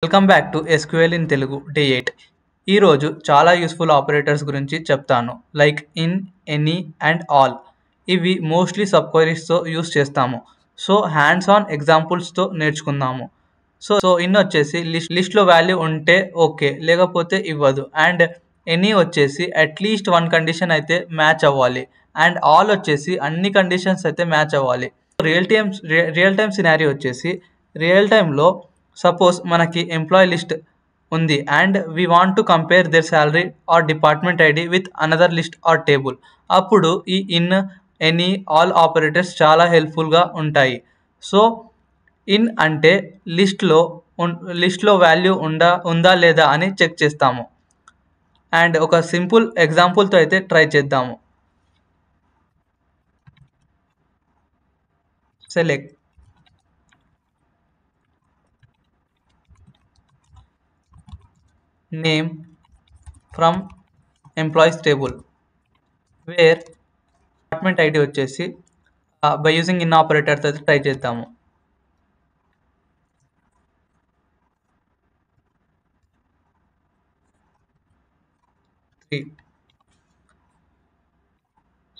Welcome back to SQL in Telugu day 8. ఈరోజు చాలా useful operators గురించి చెప్తాను. Like in, any and all. ఇవి మోస్ట్లీ సబ్ క్వైరీస్తో యూస్ చేస్తాము. సో హ్యాండ్స్ ఆన్ ఎగ్జాంపుల్స్తో నేర్చుకుందాము. సో ఇన్ వచ్చేసి లిస్ట్లో వాల్యూ ఉంటే ఓకే, లేకపోతే ఇవ్వదు. అండ్ ఎనీ వచ్చేసి అట్లీస్ట్ వన్ కండిషన్ అయితే మ్యాచ్ అవ్వాలి. అండ్ ఆల్ వచ్చేసి అన్ని కండిషన్స్ అయితే మ్యాచ్ అవ్వాలి. రియల్ టైమ్ సినారీ వచ్చేసి రియల్ టైంలో సపోజ్ మనకి ఎంప్లాయీ లిస్ట్ ఉంది and we want to compare their salary or department ID with another list or table. అప్పుడు ఈ ఇన్, ఎనీ, ఆల్ ఆపరేటర్స్ చాలా హెల్ప్ఫుల్గా ఉంటాయి. సో ఇన్ అంటే లిస్ట్లో వాల్యూ ఉందా లేదా అని చెక్ చేస్తాము. అండ్ ఒక సింపుల్ ఎగ్జాంపుల్తో అయితే ట్రై చేద్దాము. Select name from employees table where department ID వచ్చేసి బై యూజింగ్ ఇన్ ఆపరేటర్తో అయితే ట్రై చేద్దాము.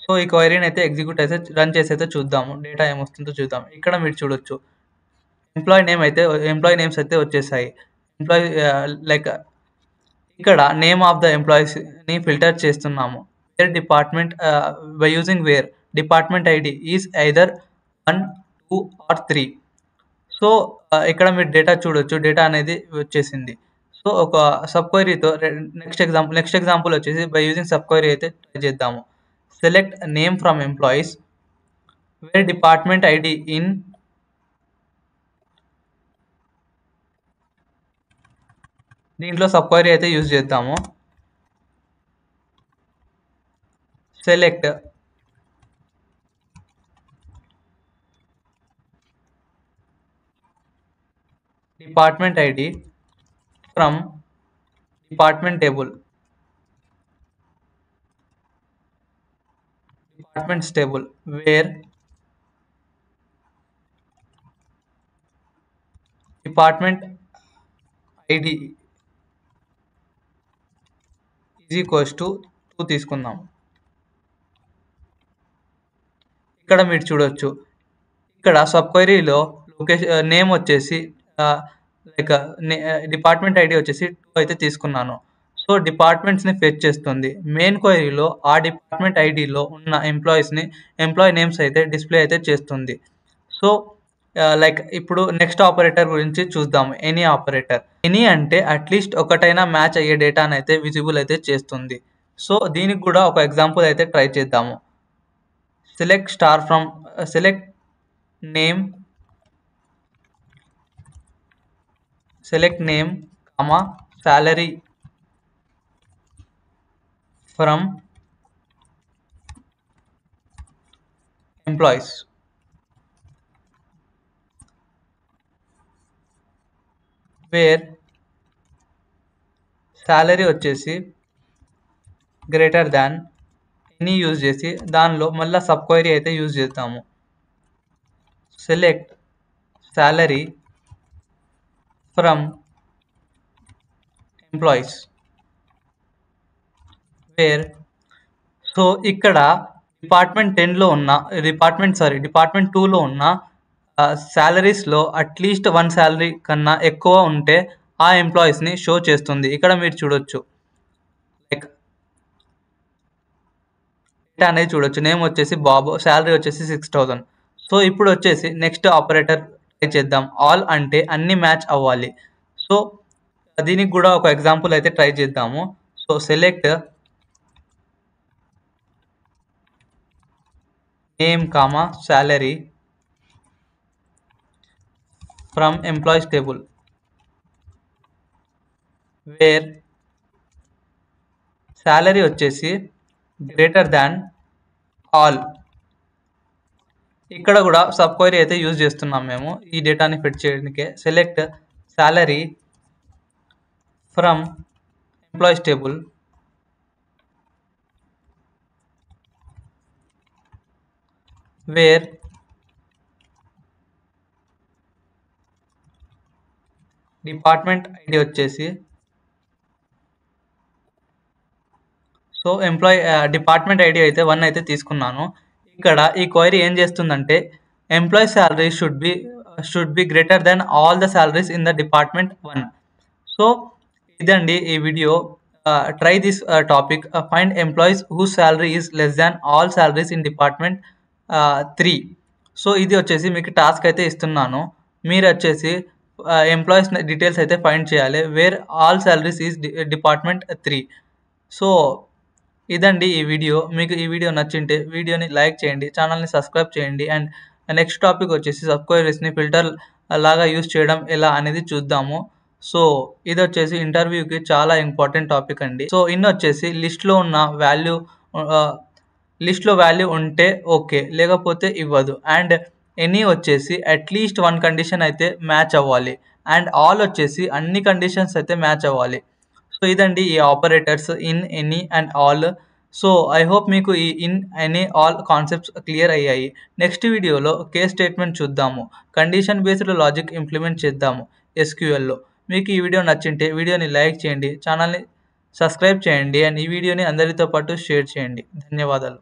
సో ఈ క్వైరీని అయితే ఎగ్జిక్యూట్ అయితే రన్ చేసి అయితే చూద్దాము, డేటా ఏమొస్తుందో చూద్దాం. ఇక్కడ మీరు చూడొచ్చు ఎంప్లాయీ నేమ్స్ అయితే వచ్చేసాయి. ఎంప్లాయీ లైక్ ఇక్కడ నేమ్ ఆఫ్ ద ఎంప్లాయీస్ని ఫిల్టర్ చేస్తున్నాము. Where department by using where department ID is either 1, 2 or 3. So ఇక్కడ మీరు డేటా చూడొచ్చు, డేటా అనేది వచ్చేసింది. సో ఒక సబ్ క్వైరీతో నెక్స్ట్ ఎగ్జాంపుల్ వచ్చేసి బై యూజింగ్ సబ్ క్వైరీ అయితే ట్రై చేద్దాము. Select name from employees where department ID in దీంట్లో సబ్ క్వైరీ అయితే యూజ్ చేద్దాము. Select department ID from department table departments table where department ID is equals to 2 తీసుకుందాం. ఇక్కడ మీరు చూడొచ్చు, ఇక్కడ సబ్ క్వైరీలో నేమ్ వచ్చేసి లైక్ డిపార్ట్మెంట్ ఐడి వచ్చేసి 2 అయితే తీసుకున్నాను. సో డిపార్ట్మెంట్స్ని ఫెచ్ చేస్తుంది. మెయిన్ క్వైరీలో ఆ డిపార్ట్మెంట్ ఐడిలో ఉన్న ఎంప్లాయీ నేమ్స్ అయితే డిస్ప్లే అయితే చేస్తుంది. సో లైక్ ఇప్పుడు నెక్స్ట్ ఆపరేటర్ గురించి చూద్దాము. Any operator. ఎనీ అంటే అట్లీస్ట్ ఒకటైనా మ్యాచ్ అయ్యే డేటాను అయితే విజిబుల్ అయితే చేస్తుంది. సో దీనికి కూడా ఒక ఎగ్జాంపుల్ అయితే ట్రై చేద్దాము. Select name comma salary from employees where salary వచ్చేసి గ్రేటర్ దాన్ ఎనీ యూజ్ చేసి దానిలో మళ్ళీ సబ్ క్వైరీ అయితే యూజ్ చేద్దాము. Select salary from employees where. So ఇక్కడ డిపార్ట్మెంట్ 2లో ఉన్న శాలరీస్లో అట్లీస్ట్ 1 శాలరీ కన్నా ఎక్కువ ఉంటే ఆ ఎంప్లాయీస్ని షో చేస్తుంది. ఇక్కడ మీరు చూడొచ్చు, లైక్ డేటా అనేది చూడొచ్చు. నేమ్ వచ్చేసి బాబు, శాలరీ వచ్చేసి 6,000. సో ఇప్పుడు వచ్చేసి నెక్స్ట్ ఆపరేటర్ ట్రై చేద్దాం. ఆల్ అంటే అన్ని మ్యాచ్ అవ్వాలి. సో దీనికి కూడా ఒక ఎగ్జాంపుల్ అయితే ట్రై చేద్దాము. So select name comma salary from employees table wear salary వచ్చేసి గ్రేటర్ దాన్ ఆల్. ఇక్కడ కూడా సబ్ క్వైరీ అయితే యూజ్ చేస్తున్నాం మేము ఈ డేటాని ఫిట్ చేయడానికి. Select salary from employees table where department ID వచ్చేసి సో ఎంప్లాయీ డిపార్ట్మెంట్ ఐడి అయితే 1 అయితే తీసుకున్నాను. ఇక్కడ ఈ క్వైరీ ఏం చేస్తుందంటే employee salary should be greater than all the salaries in the department 1. So ఇదండి ఈ వీడియో. Try this topic. Find employees whose salary is less than all salaries in department 3. So ఇది వచ్చేసి మీకు టాస్క్ అయితే ఇస్తున్నాను. మీరు వచ్చేసి ఎంప్లాయీస్ డీటెయిల్స్ అయితే ఫైండ్ చేయాలి where all salaries is department 3. So ఇదండి ఈ వీడియో. మీకు ఈ వీడియో నచ్చింటే వీడియోని లైక్ చేయండి, ఛానల్ని సబ్స్క్రైబ్ చేయండి. అండ్ నెక్స్ట్ టాపిక్ వచ్చేసి సబ్ క్వైరీస్ని ఫిల్టర్ లాగా యూస్ చేయడం ఎలా అనేది చూద్దాము. సో ఇది వచ్చేసి ఇంటర్వ్యూకి చాలా ఇంపార్టెంట్ టాపిక్ అండి. సో వచ్చేసి లిస్ట్లో వాల్యూ ఉంటే ఓకే, లేకపోతే ఇవ్వదు. అండ్ ఎనీ వచ్చేసి అట్లీస్ట్ 1 కండిషన్ అయితే మ్యాచ్ అవ్వాలి. అండ్ ఆల్ వచ్చేసి అన్ని కండిషన్స్ అయితే మ్యాచ్ అవ్వాలి. సో ఇదండి ఈ operators in, any and all. So I hope మీకు ఈ in, any, all concepts clear అయ్యాయి. నెక్స్ట్ వీడియోలో కేస్ స్టేట్మెంట్ చూద్దాము, కండిషన్ బేస్డ్ లాజిక్ ఇంప్లిమెంట్ చేద్దాము SQLలో. మీకు ఈ వీడియో నచ్చింటే వీడియోని లైక్ చేయండి, ఛానల్ని సబ్స్క్రైబ్ చేయండి. అండ్ ఈ వీడియోని అందరితో పాటు షేర్ చేయండి. ధన్యవాదాలు.